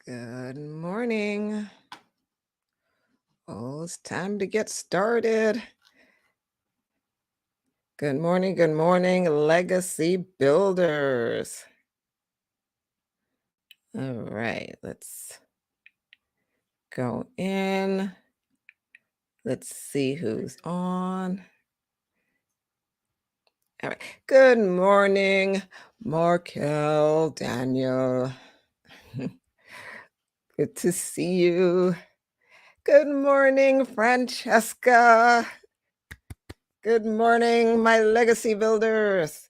Good morning. Oh, it's time to get started. Good morning, legacy builders. All right, let's go in. Let's see who's on. All right. Good morning, Markel, Daniel. Good to see you. Good morning, Francesca. Good morning, my legacy builders.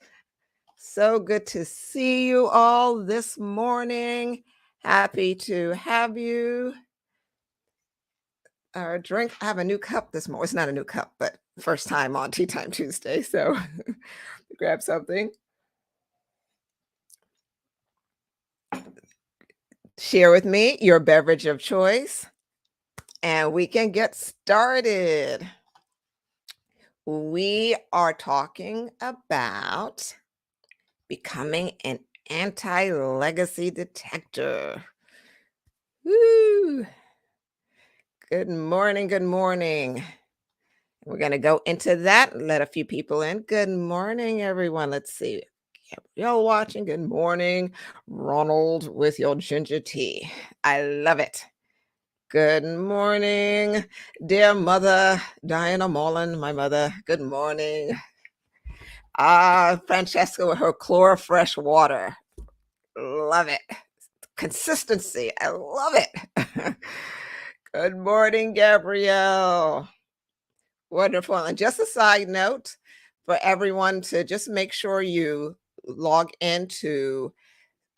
So good to see you all this morning. Happy to have you. Our drink. I have a new cup this morning. It's not a new cup, but first time on Tea Time Tuesday. So grab something. Share with me your beverage of choice, and we can get started. We are talking about becoming an anti-legacy detector. Woo! Good morning. Good morning. We're going to go into that and let a few people in. Good morning, everyone. Let's see. Y'all watching. Good morning, Ronald with your ginger tea. I love it. Good morning, dear mother, Diana Mullen, my mother. Good morning. Francesca with her Chlorofresh water. Love it. Consistency. I love it. Good morning, Gabrielle. Wonderful. And just a side note for everyone to just make sure you log into,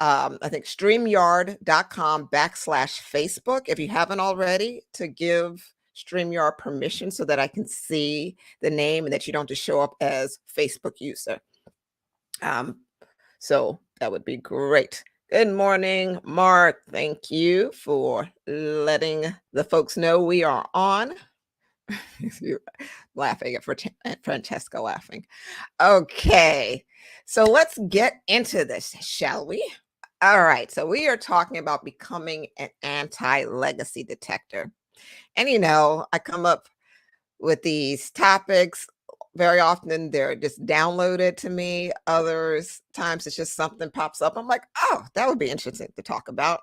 I think, StreamYard.com/Facebook, if you haven't already, to give StreamYard permission so that I can see the name and that you don't just show up as Facebook user. So that would be great. Good morning, Mark. Thank you for letting the folks know we are on. You're laughing at Francesca laughing. Okay, so let's get into this, shall we? All right, so we are talking about becoming an anti-legacy detector. And I come up with these topics. Very often they're just downloaded to me. Others times it's just something pops up. I'm like, oh, that would be interesting to talk about.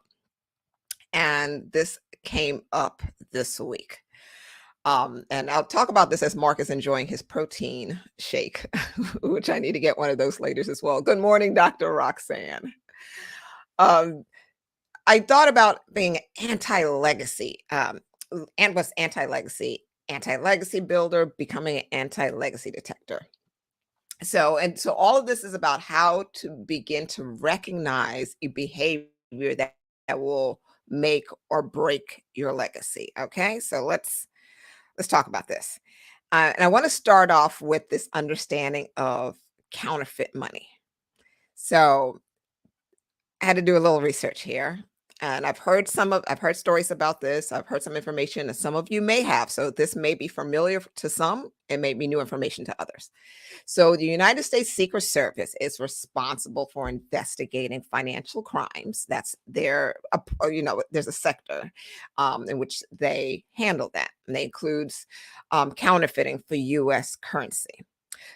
And this came up this week. And I'll talk about this as Mark is enjoying his protein shake, which I need to get one of those later as well. Good morning, Dr. Roxanne. Um, I thought about being anti-legacy. And what's anti-legacy? Anti-legacy builder, becoming an anti-legacy detector. So all of this is about how to begin to recognize a behavior that will make or break your legacy. Okay, so let's talk about this. And I want to start off with this understanding of counterfeit money. So I had to do a little research here. And I've heard stories about this. I've heard some information, and some of you may have. So this may be familiar to some. It may be new information to others. So the United States Secret Service is responsible for investigating financial crimes. That's there's a sector in which they handle that. And they includes counterfeiting for U.S. currency.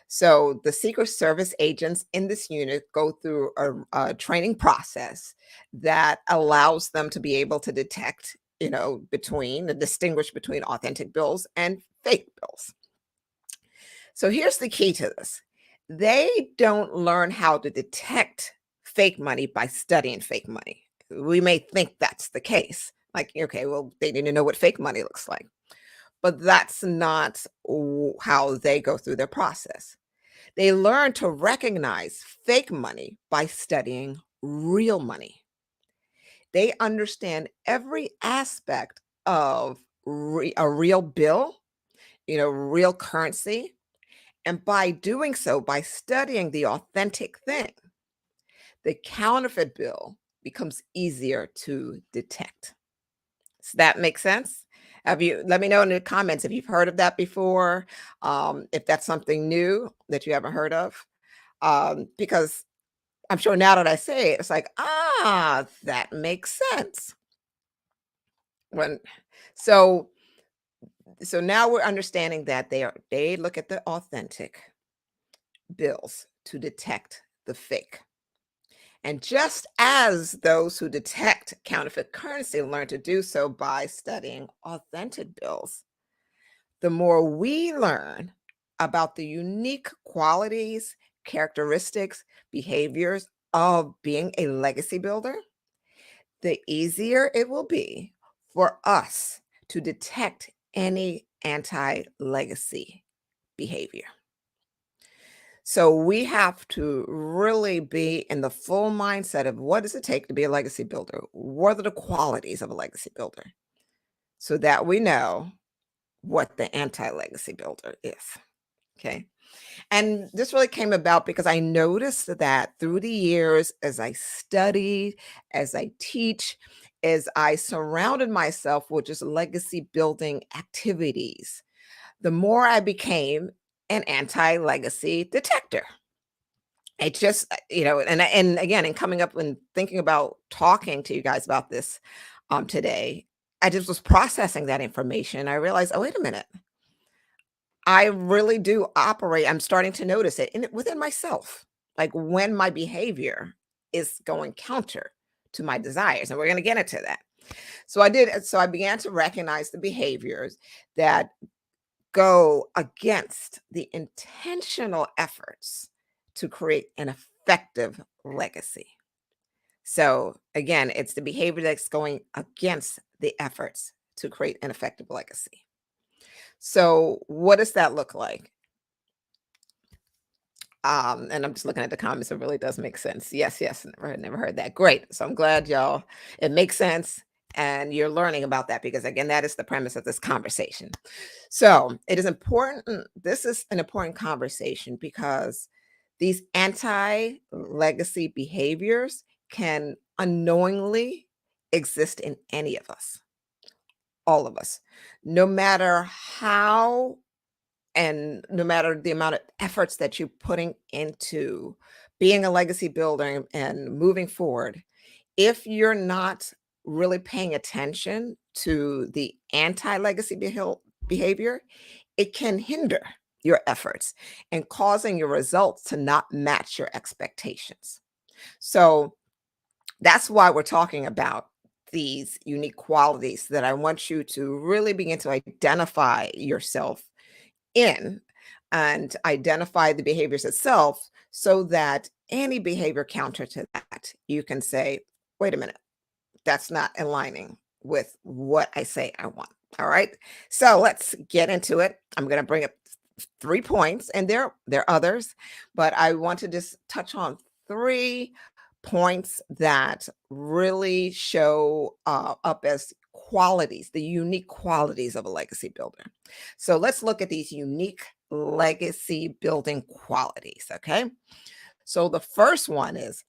So the Secret Service agents in this unit go through a training process that allows them to be able to detect, distinguish between authentic bills and fake bills. So here's the key to this. They don't learn how to detect fake money by studying fake money. We may think that's the case. Like, okay, well, they didn't know what fake money looks like. But that's not how they go through their process. They learn to recognize fake money by studying real money. They understand every aspect of a real bill, real currency. And by doing so, by studying the authentic thing, the counterfeit bill becomes easier to detect. Does that make sense? Let me know in the comments if you've heard of that before, if that's something new that you haven't heard of. Because I'm sure now that I say it, it's like, that makes sense. when so so now we're understanding that they look at the authentic bills to detect the fake. And just as those who detect counterfeit currency learn to do so by studying authentic bills, the more we learn about the unique qualities, characteristics, behaviors of being a legacy builder, the easier it will be for us to detect any anti legacy behavior. So we have to really be in the full mindset of what does it take to be a legacy builder? What are the qualities of a legacy builder? So that we know what the anti legacy builder is. Okay. And this really came about because I noticed that through the years, as I studied, as I teach, as I surrounded myself with just legacy building activities, the more I became an anti legacy detector. It just, and again, in coming up and thinking about talking to you guys about this today, I just was processing that information. I realized, oh, wait a minute. I really do operate. I'm starting to notice it within myself, like when my behavior is going counter to my desires. And we're going to get into that. So I began to recognize the behaviors that go against the intentional efforts to create an effective legacy. So again, it's the behavior that's going against the efforts to create an effective legacy. So what does that look like? And I'm just looking at the comments. It really does make sense. Yes, yes. Never heard that. Great. So I'm glad y'all, it makes sense. And you're learning about that because, again, that is the premise of this conversation. So it is important. This is an important conversation because these anti legacy behaviors can unknowingly exist in any of us, all of us, no matter how and no matter the amount of efforts that you're putting into being a legacy builder and moving forward, if you're not really paying attention to the anti-legacy behavior, it can hinder your efforts and causing your results to not match your expectations. So that's why we're talking about these unique qualities that I want you to really begin to identify yourself in and identify the behaviors itself so that any behavior counter to that, you can say, wait a minute, that's not aligning with what I say I want. All right. So let's get into it. I'm going to bring up 3 points, and there are others, but I want to just touch on 3 points that really show up as qualities, the unique qualities of a legacy builder. So let's look at these unique legacy building qualities. Okay. So the first one is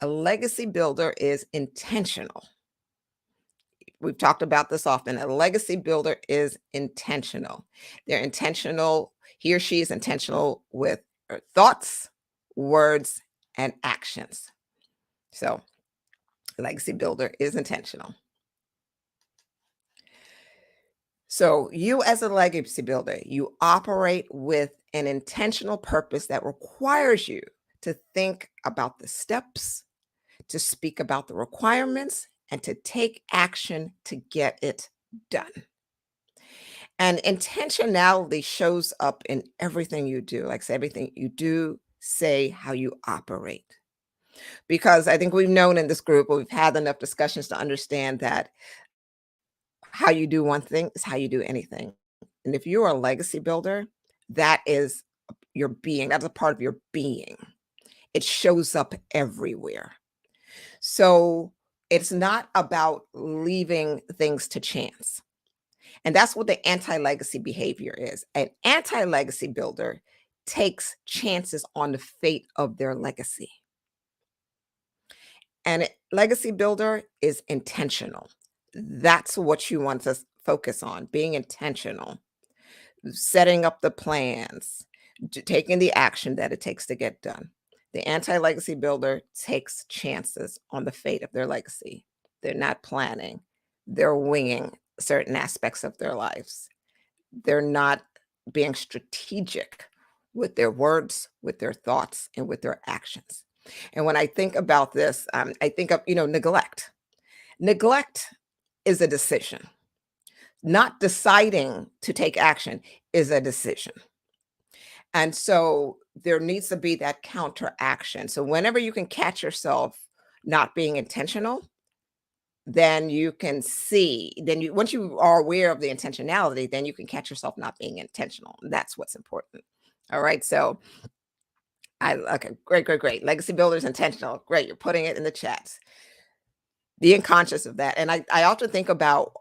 a legacy builder is intentional. We've talked about this often. A legacy builder is intentional. They're intentional. He or she is intentional with her thoughts, words, and actions. So, a legacy builder is intentional. So, you as a legacy builder, you operate with an intentional purpose that requires you to think about the steps, to speak about the requirements, and to take action to get it done. And intentionality shows up in everything you do, like I say, everything you do, say, how you operate. Because I think we've known in this group, or we've had enough discussions to understand that how you do one thing is how you do anything. And if you're a legacy builder, that is your being, that's a part of your being. It shows up everywhere. So it's not about leaving things to chance. And that's what the anti-legacy behavior is. An anti-legacy builder takes chances on the fate of their legacy. And legacy builder is intentional. That's what you want to focus on, being intentional, setting up the plans, taking the action that it takes to get done. The anti-legacy builder takes chances on the fate of their legacy. They're not planning. they're winging certain aspects of their lives. They're not being strategic with their words, with their thoughts, and with their actions. And when I think about this, I think of, neglect. Neglect is a decision. Not deciding to take action is a decision. And so there needs to be that counteraction. So whenever you can catch yourself not being intentional, then you can see, then you once you are aware of the intentionality, then you can catch yourself not being intentional. That's what's important. All right. So I okay, great, great, great. Legacy builders intentional. Great. You're putting it in the chats. Being conscious of that. And I often think about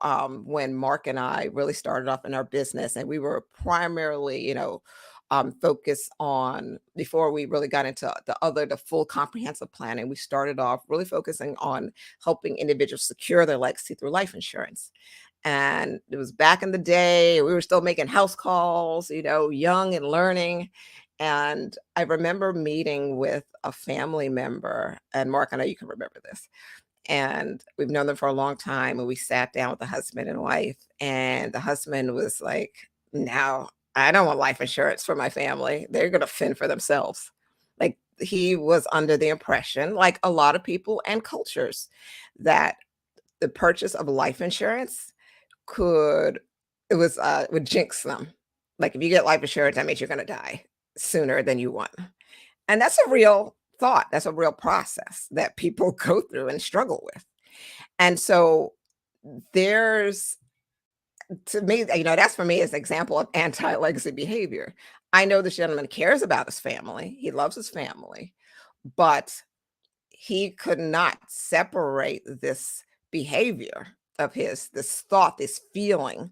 when Mark and I really started off in our business, and we were primarily, focused on before we really got into the full comprehensive planning. We started off really focusing on helping individuals secure their legacy through life insurance. And it was back in the day, we were still making house calls, young and learning. And I remember meeting with a family member, and Mark, I know you can remember this, and we've known them for a long time, and we sat down with the husband and wife, and the husband was like, "No, I don't want life insurance for my family. They're gonna fend for themselves." Like, he was under the impression, like a lot of people and cultures, that the purchase of life insurance could would jinx them. Like, if you get life insurance, that means you're gonna die sooner than you want. And that's a real thought. That's a real process that people go through and struggle with. And so there's to me, that's for me as an example of anti-legacy behavior. I know this gentleman cares about his family. He loves his family, but he could not separate this behavior of his, this thought, this feeling,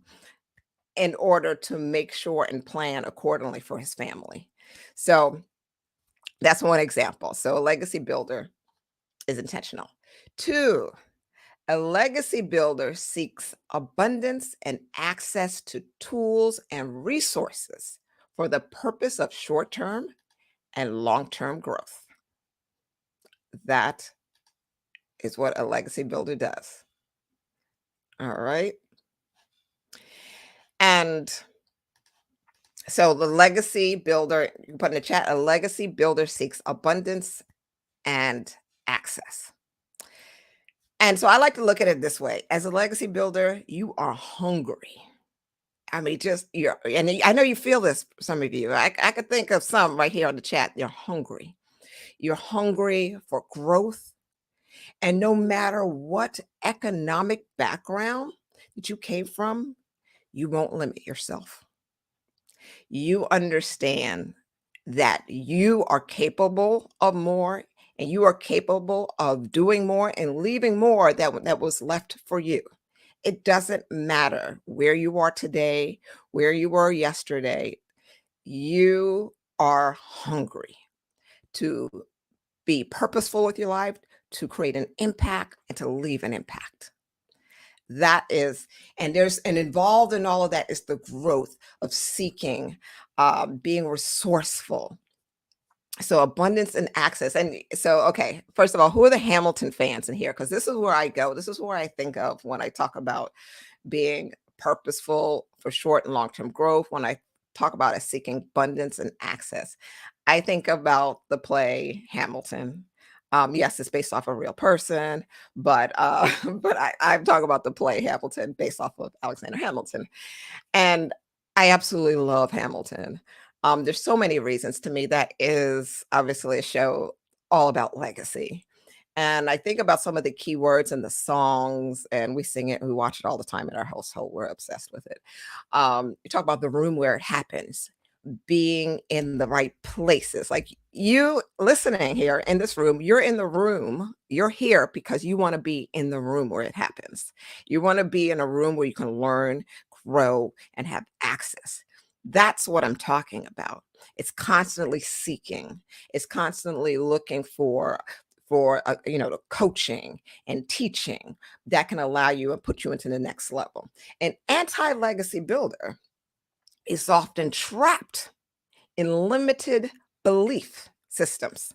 in order to make sure and plan accordingly for his family. So that's one example. So a legacy builder is intentional. Two, a legacy builder seeks abundance and access to tools and resources for the purpose of short term and long term growth. That is what a legacy builder does. All right. And so the legacy builder, you can put in the chat, a legacy builder seeks abundance and access. And so I like to look at it this way. As a legacy builder, you are hungry. I mean, just you're, and I know you feel this, some of you. I could think of some right here on the chat. You're hungry. You're hungry for growth. And no matter what economic background that you came from, you won't limit yourself. You understand that you are capable of more, and you are capable of doing more and leaving more that was left for you. It doesn't matter where you are today, where you were yesterday. You are hungry to be purposeful with your life, to create an impact, and to leave an impact. That is, and there's and involved in all of that is the growth of seeking, being resourceful. So abundance and access. And so, okay, first of all, who are the Hamilton fans in here? Because this is where I go. This is where I think of when I talk about being purposeful for short and long-term growth. When I talk about it seeking abundance and access, I think about the play Hamilton. Yes, it's based off a real person, but but I'm talking about the play Hamilton based off of Alexander Hamilton. And I absolutely love Hamilton. There's so many reasons. To me, that is obviously a show all about legacy. And I think about some of the key words in the songs, and we sing it and we watch it all the time in our household. We're obsessed with it. You talk about the room where it happens, being in the right places. Like you listening here in this room, you're in the room, you're here because you want to be in the room where it happens. You want to be in a room where you can learn, grow, and have access. That's what I'm talking about. It's constantly seeking. It's constantly looking for the coaching and teaching that can allow you and put you into the next level. An anti-legacy builder is often trapped in limited belief systems,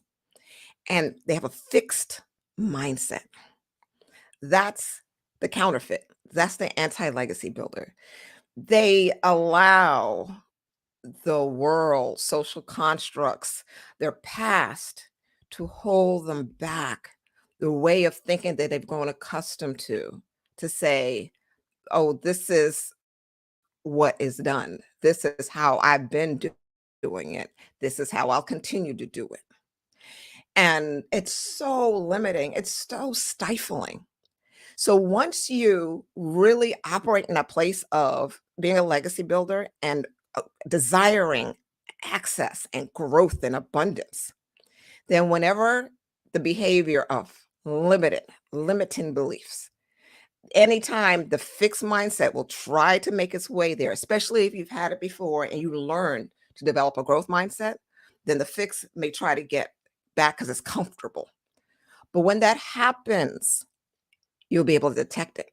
and they have a fixed mindset. That's the counterfeit. That's the anti-legacy builder. They allow the world, social constructs, their past to hold them back, the way of thinking that they've grown accustomed to say, oh, this is what is done. This is how I've been doing it. This is how I'll continue to do it. And it's so limiting. It's so stifling. So once you really operate in a place of being a legacy builder and desiring access and growth and abundance, then whenever the behavior of limiting beliefs, anytime the fixed mindset will try to make its way there, especially if you've had it before and you learn to develop a growth mindset, then the fix may try to get back because it's comfortable. But when that happens, you'll be able to detect it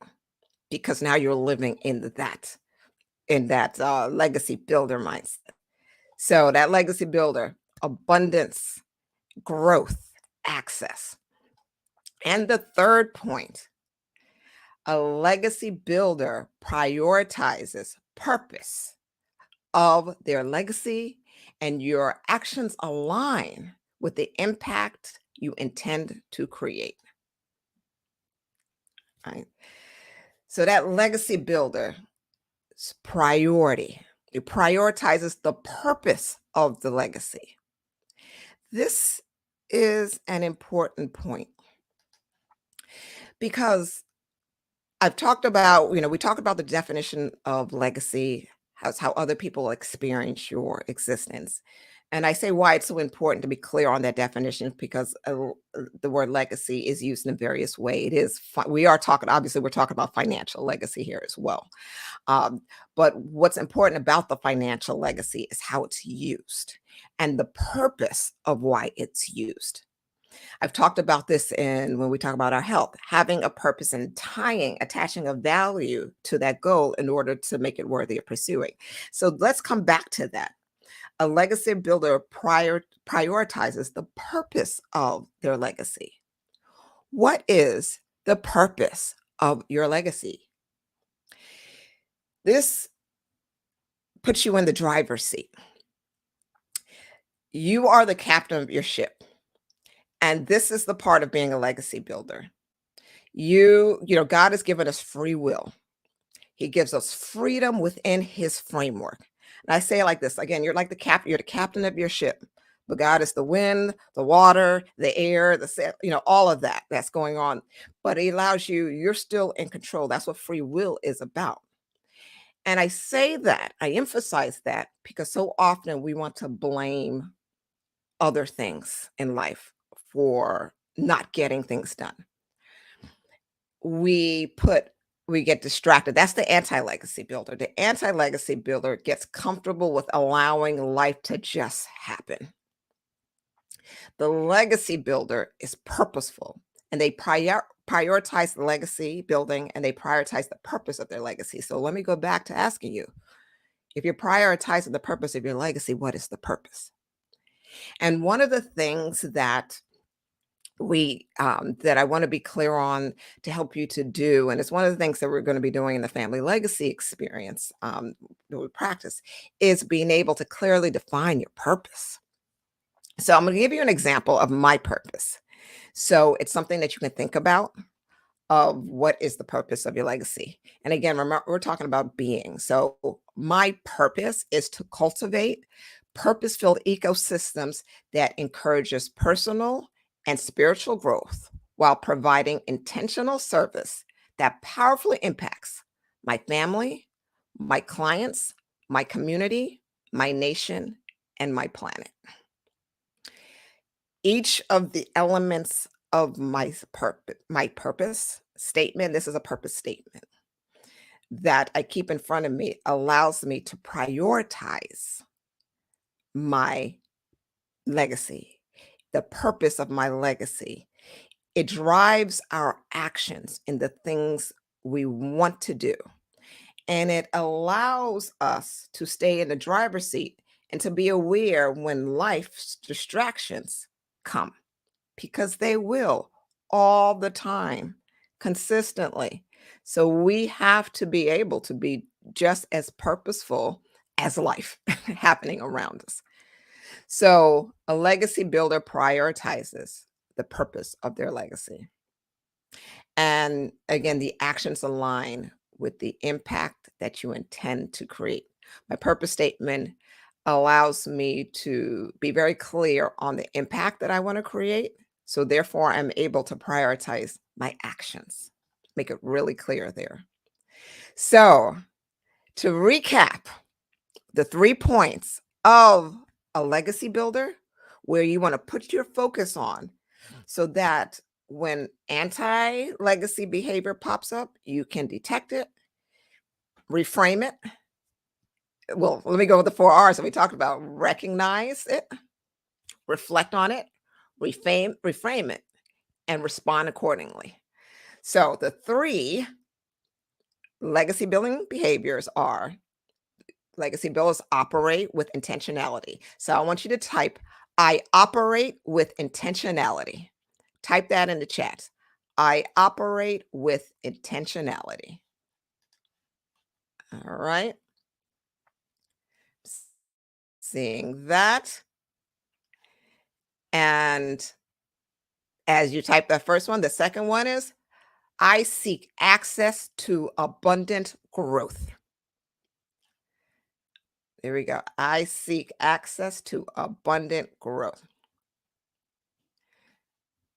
because now you're living in that legacy builder mindset. So that legacy builder, abundance, growth, access. And the third point, a legacy builder prioritizes purpose of their legacy, and your actions align with the impact you intend to create. Right? So that legacy builder's priority, it prioritizes the purpose of the legacy. This is an important point because I've talked about, we talked about the definition of legacy, how other people experience your existence. And I say why it's so important to be clear on that definition because the word legacy is used in various ways. It is, we are talking, obviously, we're talking about financial legacy here as well. Um, but what's important about the financial legacy is how it's used and the purpose of why it's used. I've talked about this in when we talk about our health, having a purpose and attaching a value to that goal in order to make it worthy of pursuing. So let's come back to that. A legacy builder prioritizes the purpose of their legacy. What is the purpose of your legacy? This puts you in the driver's seat. You are the captain of your ship. And this is the part of being a legacy builder. God has given us free will. He gives us freedom within his framework. And I say it like this again, you're the captain of your ship. But God is the wind, the water, the air, all of that's going on. But he allows you're still in control. That's what free will is about. And I say that, I emphasize that because so often we want to blame other things in life for not getting things done. we put we get distracted. That's the anti-legacy builder. The anti-legacy builder gets comfortable with allowing life to just happen. The legacy builder is purposeful and they prioritize the legacy building and they prioritize the purpose of their legacy. So let me go back to asking you, if you're prioritizing the purpose of your legacy, what is the purpose? And one of the things that I want to be clear on to help you to do, and it's one of the things that we're going to be doing in the family legacy experience that we practice, is being able to clearly define your purpose. So I'm going to give you an example of my purpose. So it's something that you can think about of what is the purpose of your legacy. And again, remember, we're talking about being. So my purpose is to cultivate purpose-filled ecosystems that encourages personal and spiritual growth while providing intentional service that powerfully impacts my family, my clients, my community, my nation, and my planet. Each of the elements of my purpose statement, this is a purpose statement that I keep in front of me, allows me to prioritize my legacy, the purpose of my legacy. It drives our actions in the things we want to do. And it allows us to stay in the driver's seat and to be aware when life's distractions come, because they will all the time, consistently. So we have to be able to be just as purposeful as life happening around us. So a legacy builder prioritizes the purpose of their legacy. And again, the actions align with the impact that you intend to create. My purpose statement allows me to be very clear on the impact that I want to create. So, therefore, I'm able to prioritize my actions, make it really clear there. So, to recap, the 3 points of a legacy builder where you wanna put your focus on so that when anti-legacy behavior pops up, you can detect it, reframe it. Well, let me go with the 4 R's that we talked about. Recognize it, reflect on it, reframe it, and respond accordingly. So the 3 legacy building behaviors are legacy builders operate with intentionality. So I want you to type, I operate with intentionality. Type that in the chat. I operate with intentionality. All right. S- Seeing that. And as you type that first one, the second one is, I seek access to abundant growth. There we go. I seek access to abundant growth.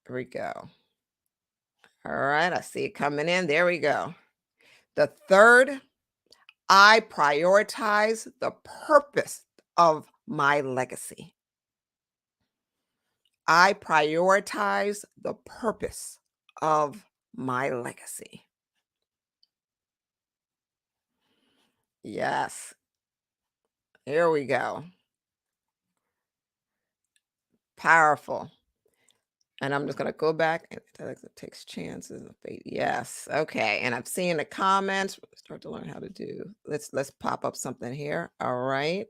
Here we go. All right, I see it coming in. There we go. The third, I prioritize the purpose of my legacy. I prioritize the purpose of my legacy. Yes, here we go. Powerful. And I'm just going to go back and it takes chances of fate. Yes. Okay. And I'm seeing the comments. Start to learn how to do. Let's pop up something here. All right.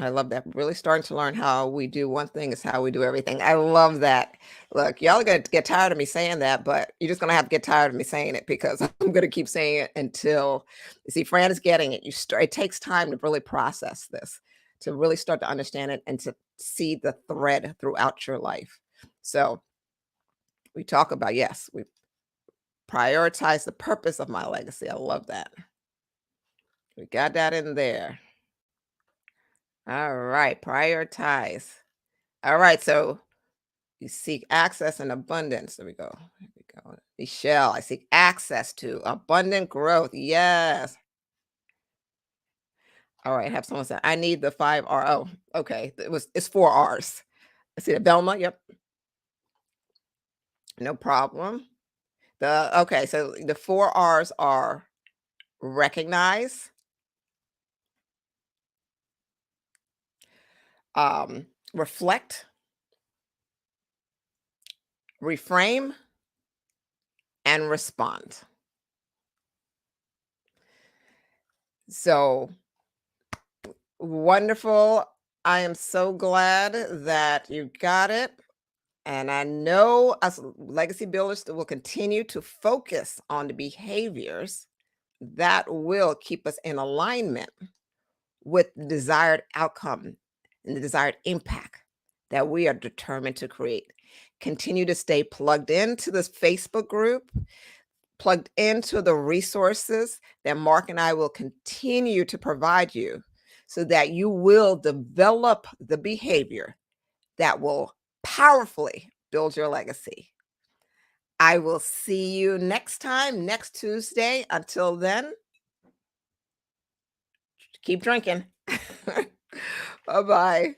I love that. Really starting to learn how we do one thing is how we do everything. I love that. Look, y'all are gonna get tired of me saying that, but you're just gonna have to get tired of me saying it because I'm gonna keep saying it until you see Fran is getting it. You start it takes time to really process this, to really start to understand it and to see the thread throughout your life. So we talk about yes, we prioritize the purpose of my legacy. I love that. We got that in there. All right, prioritize. All right, so you seek access and abundance. There we go. There we go. Michelle, I seek access to abundant growth. Yes. All right. Have someone say, I need the 5 R. Oh, okay. It's 4 R's. I see that. Velma. Yep. No problem. Okay, so the 4 R's are recognize, reflect, reframe, and respond. So wonderful. I am so glad that you got it. And I know us legacy builders that will continue to focus on the behaviors that will keep us in alignment with the desired outcome and the desired impact that we are determined to create. Continue to stay plugged into this Facebook group, plugged into the resources that Mark and I will continue to provide you so that you will develop the behavior that will powerfully build your legacy. I will see you next time, next Tuesday. Until then, keep drinking. Bye bye.